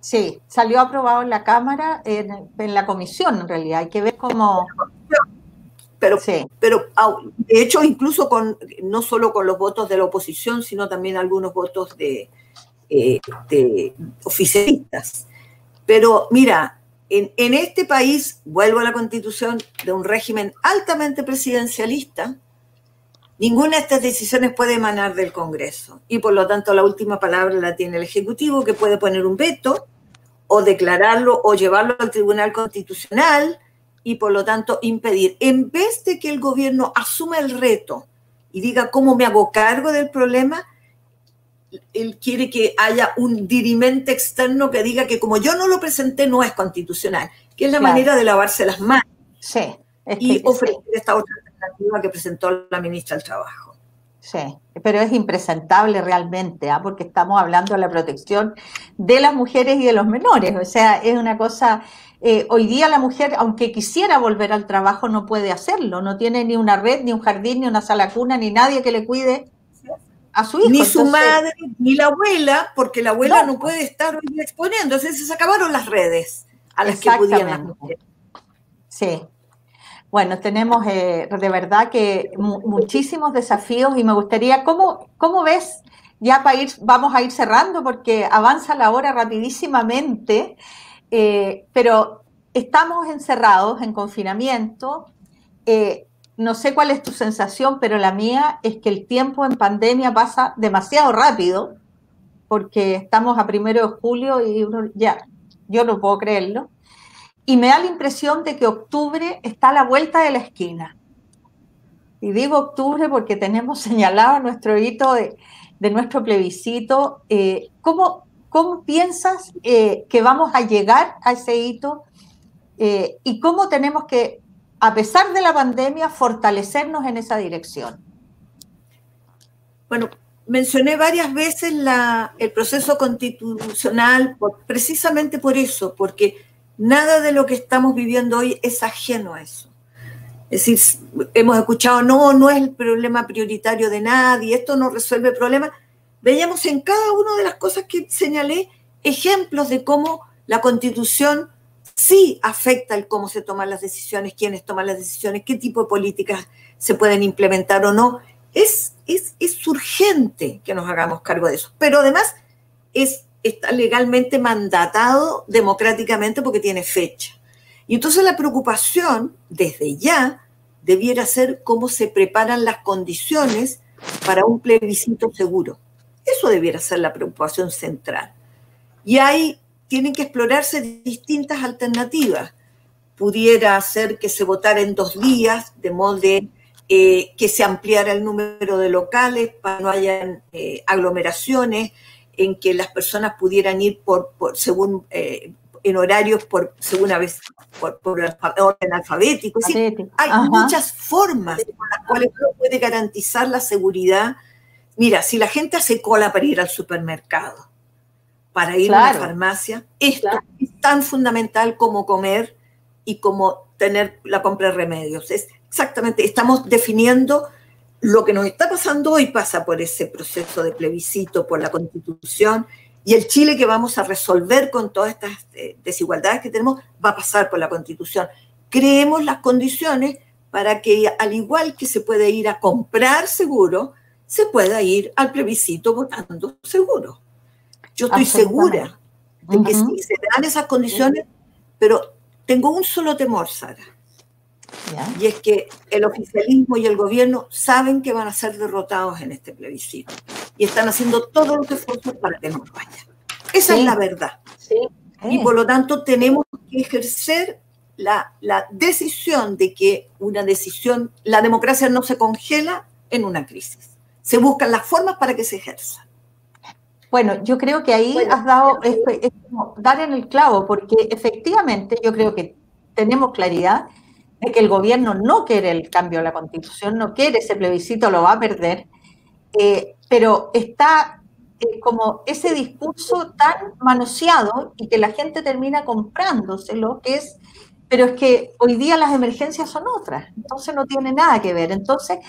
Sí, salió aprobado en la Cámara, en la comisión en realidad, hay que ver cómo... Pero de hecho, incluso no solo con los votos de la oposición, sino también algunos votos de oficialistas. Pero mira, en este país, vuelvo a la Constitución, de un régimen altamente presidencialista, ninguna de estas decisiones puede emanar del Congreso. Y por lo tanto, la última palabra la tiene el Ejecutivo, que puede poner un veto, o declararlo, o llevarlo al Tribunal Constitucional, y por lo tanto impedir. En vez de que el gobierno asuma el reto y diga cómo me hago cargo del problema, él quiere que haya un dirimente externo que diga que como yo no lo presenté no es constitucional, que es la manera de lavarse las manos y ofrecer esta otra alternativa que presentó la ministra del Trabajo. Sí, pero es impresentable realmente, porque estamos hablando de la protección de las mujeres y de los menores. O sea, es una cosa, hoy día la mujer, aunque quisiera volver al trabajo, no puede hacerlo, no tiene ni una red, ni un jardín, ni una sala cuna, ni nadie que le cuide a su hijo. Ni su madre, ni la abuela, porque la abuela no puede estar hoy día exponiendo. Entonces se acabaron las redes a las que pudieran las mujeres. Sí. Bueno, tenemos de verdad que muchísimos desafíos y me gustaría, ¿cómo ves? Ya vamos a ir cerrando porque avanza la hora rapidísimamente, pero estamos encerrados en confinamiento. Eh, no sé cuál es tu sensación, pero la mía es que el tiempo en pandemia pasa demasiado rápido porque estamos a 1 de julio y ya, yo no puedo creerlo. Y me da la impresión de que octubre está a la vuelta de la esquina. Y digo octubre porque tenemos señalado nuestro hito de nuestro plebiscito. ¿Cómo piensas que vamos a llegar a ese hito? ¿Y cómo tenemos que, a pesar de la pandemia, fortalecernos en esa dirección? Bueno, mencioné varias veces el proceso constitucional precisamente por eso, porque nada de lo que estamos viviendo hoy es ajeno a eso. Es decir, hemos escuchado, no es el problema prioritario de nadie, esto no resuelve el problema. Veíamos en cada una de las cosas que señalé ejemplos de cómo la Constitución sí afecta el cómo se toman las decisiones, quiénes toman las decisiones, qué tipo de políticas se pueden implementar o no. Es urgente que nos hagamos cargo de eso, pero además está legalmente mandatado democráticamente porque tiene fecha. Y entonces la preocupación, desde ya, debiera ser cómo se preparan las condiciones para un plebiscito seguro. Eso debiera ser la preocupación central. Y ahí tienen que explorarse distintas alternativas. Pudiera ser que se votara en 2 días, de modo que se ampliara el número de locales para que no haya aglomeraciones, en que las personas pudieran ir según en horarios según por orden alfabético. Sí, hay muchas formas con las cuales uno puede garantizar la seguridad. Mira, si la gente hace cola para ir al supermercado, para ir a una farmacia, esto es tan fundamental como comer y como tener la compra de remedios. Exactamente, estamos definiendo lo que nos está pasando hoy, pasa por ese proceso de plebiscito, por la Constitución, y el Chile que vamos a resolver con todas estas desigualdades que tenemos va a pasar por la Constitución. Creemos las condiciones para que, al igual que se puede ir a comprar seguro, se pueda ir al plebiscito votando seguro. Yo estoy segura de que sí, se dan esas condiciones, pero tengo un solo temor, Sara, y es que el oficialismo y el gobierno saben que van a ser derrotados en este plebiscito y están haciendo todos los esfuerzos para que no vaya. Esa es la verdad. Y por lo tanto tenemos que ejercer la decisión de que la democracia no se congela en una crisis. Se buscan las formas para que se ejerza. Bueno, yo creo que ahí has dado, es como dar en el clavo, porque efectivamente yo creo que tenemos claridad de que el gobierno no quiere el cambio a la Constitución, no quiere ese plebiscito, lo va a perder, pero está como ese discurso tan manoseado y que la gente termina comprándoselo, pero es que hoy día las emergencias son otras, entonces no tiene nada que ver. Entonces,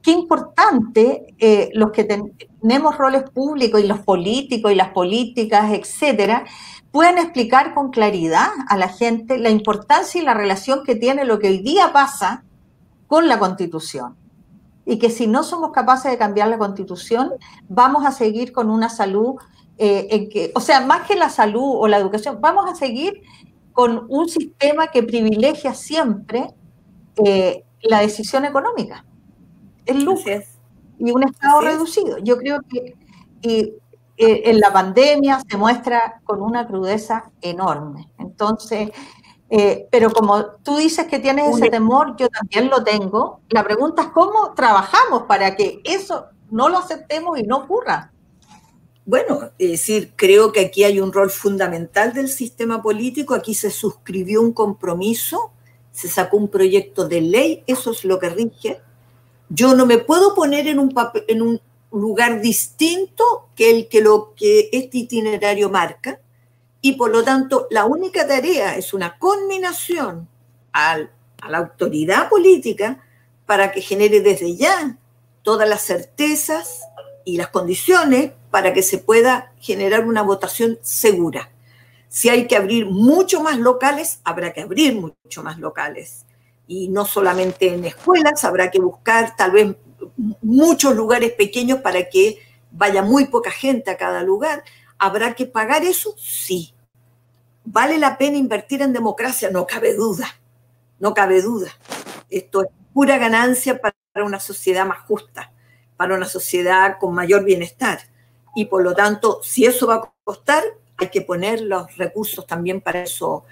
qué importante los que tenemos roles públicos y los políticos y las políticas, etcétera, puedan explicar con claridad a la gente la importancia y la relación que tiene lo que hoy día pasa con la Constitución. Y que si no somos capaces de cambiar la Constitución, vamos a seguir con una salud, o sea, más que la salud o la educación, vamos a seguir con un sistema que privilegia siempre la decisión económica, el lucro y un Estado reducido. Yo creo que en la pandemia se muestra con una crudeza enorme. Entonces, pero como tú dices que tienes ese temor, yo también lo tengo. La pregunta es cómo trabajamos para que eso no lo aceptemos y no ocurra. Bueno, es decir, creo que aquí hay un rol fundamental del sistema político. Aquí se suscribió un compromiso, se sacó un proyecto de ley, eso es lo que rige. Yo no me puedo poner en un lugar distinto que lo que este itinerario marca, y por lo tanto la única tarea es una conminación a la autoridad política para que genere desde ya todas las certezas y las condiciones para que se pueda generar una votación segura. Si hay que abrir mucho más locales, habrá que abrir mucho más locales. y no solamente en escuelas, habrá que buscar tal vez muchos lugares pequeños para que vaya muy poca gente a cada lugar. ¿Habrá que pagar eso? Sí. ¿Vale la pena invertir en democracia? No cabe duda, no cabe duda. Esto es pura ganancia para una sociedad más justa, para una sociedad con mayor bienestar. Y por lo tanto, si eso va a costar, hay que poner los recursos también para eso.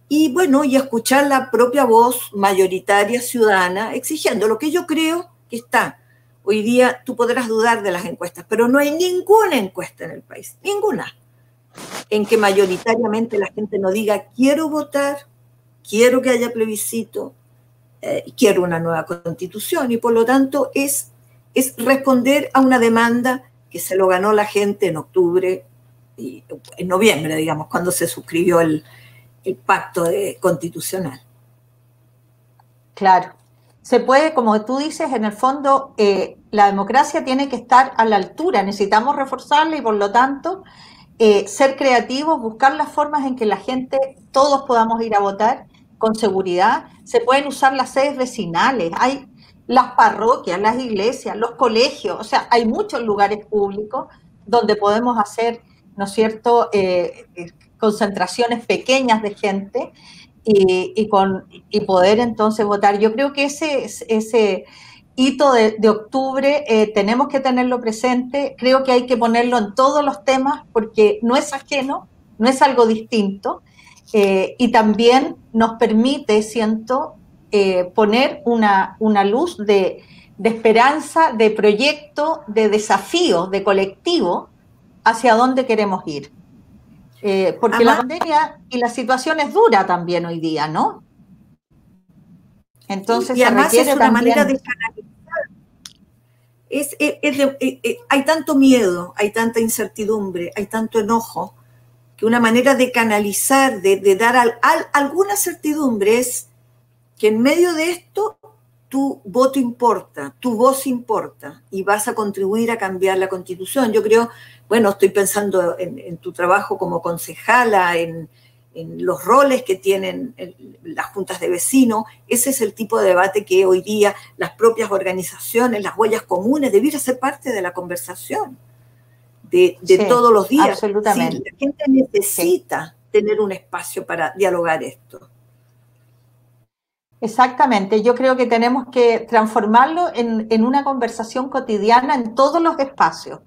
Y bueno, y escuchar la propia voz mayoritaria ciudadana exigiendo lo que yo creo que está. Hoy día tú podrás dudar de las encuestas, pero no hay ninguna encuesta en el país, ninguna, en que mayoritariamente la gente no diga quiero votar, quiero que haya plebiscito, quiero una nueva constitución. Y por lo tanto es responder a una demanda que se lo ganó la gente en octubre y en noviembre, digamos, cuando se suscribió el pacto constitucional. Claro. Se puede, como tú dices, en el fondo, la democracia tiene que estar a la altura, necesitamos reforzarla y por lo tanto ser creativos, buscar las formas en que la gente, todos podamos ir a votar con seguridad. Se pueden usar las sedes vecinales, hay las parroquias, las iglesias, los colegios, o sea, hay muchos lugares públicos donde podemos hacer, ¿no es cierto?, concentraciones pequeñas de gente y poder entonces votar. Yo creo que ese hito de octubre tenemos que tenerlo presente, creo que hay que ponerlo en todos los temas porque no es ajeno, no es algo distinto y también nos permite, siento, poner una luz de esperanza, de proyecto, de desafío, de colectivo hacia dónde queremos ir. Porque la pandemia y la situación es dura también hoy día, ¿no? Entonces y además es una también manera de canalizar. Hay tanto miedo, hay tanta incertidumbre, hay tanto enojo, que una manera de canalizar, de dar alguna certidumbre es que en medio de esto tu voto importa, tu voz importa y vas a contribuir a cambiar la Constitución. Yo creo, bueno, estoy pensando en tu trabajo como concejala, en los roles que tienen las juntas de vecinos. Ese es el tipo de debate que hoy día las propias organizaciones, las huellas comunes, debiera ser parte de la conversación de sí, todos los días. Absolutamente. Sí, la gente necesita tener un espacio para dialogar esto. Exactamente, yo creo que tenemos que transformarlo en una conversación cotidiana en todos los espacios.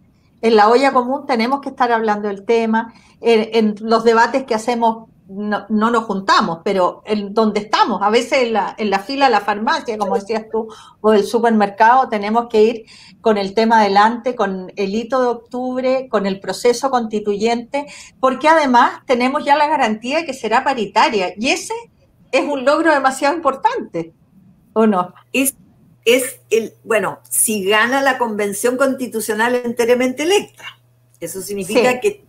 En la olla común tenemos que estar hablando del tema, en los debates que hacemos no nos juntamos, pero en donde estamos, a veces en la fila de la farmacia, como decías tú, o del supermercado, tenemos que ir con el tema adelante, con el hito de octubre, con el proceso constituyente, porque además tenemos ya la garantía de que será paritaria, y ese es un logro demasiado importante, ¿o no? Bueno, si gana la convención constitucional enteramente electa, eso significa sí, que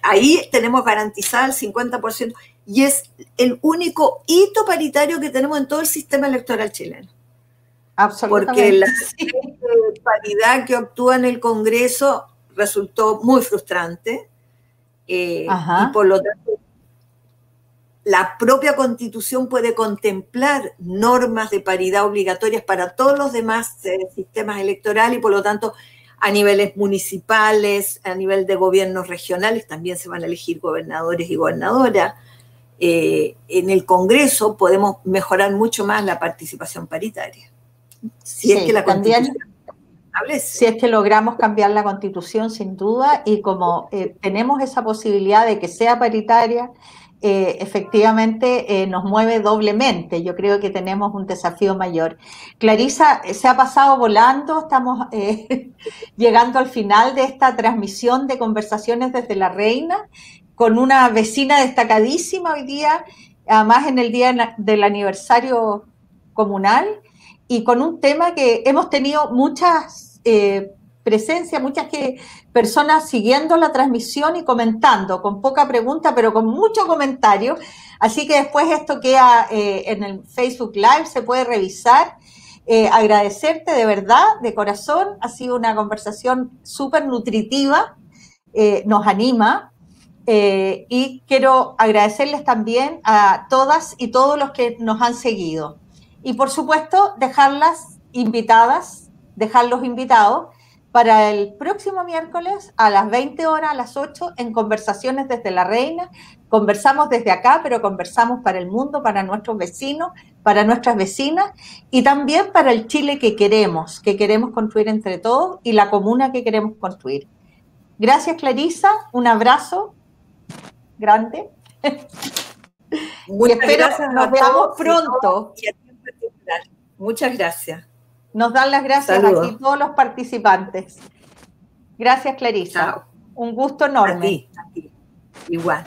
ahí tenemos garantizada el 50% y es el único hito paritario que tenemos en todo el sistema electoral chileno. Absolutamente. Porque la paridad que obtuvo en el Congreso resultó muy frustrante y por lo tanto la propia Constitución puede contemplar normas de paridad obligatorias para todos los demás sistemas electorales y por lo tanto a niveles municipales, a nivel de gobiernos regionales también se van a elegir gobernadores y gobernadoras. En el Congreso podemos mejorar mucho más la participación paritaria. Si es que la Constitución establece. Si es que logramos cambiar la Constitución, sin duda, y como tenemos esa posibilidad de que sea paritaria, efectivamente nos mueve doblemente. Yo creo que tenemos un desafío mayor. Clarisa, se ha pasado volando, estamos llegando al final de esta transmisión de Conversaciones desde la Reina, con una vecina destacadísima hoy día, además en el día del aniversario comunal, y con un tema que hemos tenido muchas presencias, muchas personas siguiendo la transmisión y comentando, con poca pregunta, pero con mucho comentario. Así que después esto queda en el Facebook Live, se puede revisar. Agradecerte de verdad, de corazón, ha sido una conversación súper nutritiva, nos anima. Y quiero agradecerles también a todas y todos los que nos han seguido. Y por supuesto, dejarlos invitados para el próximo miércoles a las 20 horas, a las 8, en Conversaciones desde la Reina. Conversamos desde acá, pero conversamos para el mundo, para nuestros vecinos, para nuestras vecinas y también para el Chile que queremos construir entre todos y la comuna que queremos construir. Gracias, Clarisa. Un abrazo grande. Muchas espero gracias. Nos veamos pronto. Y a ti en particular. Muchas gracias. Nos dan las gracias aquí todos los participantes. Gracias, Clarisa. Chao. Un gusto enorme. A ti. Igual.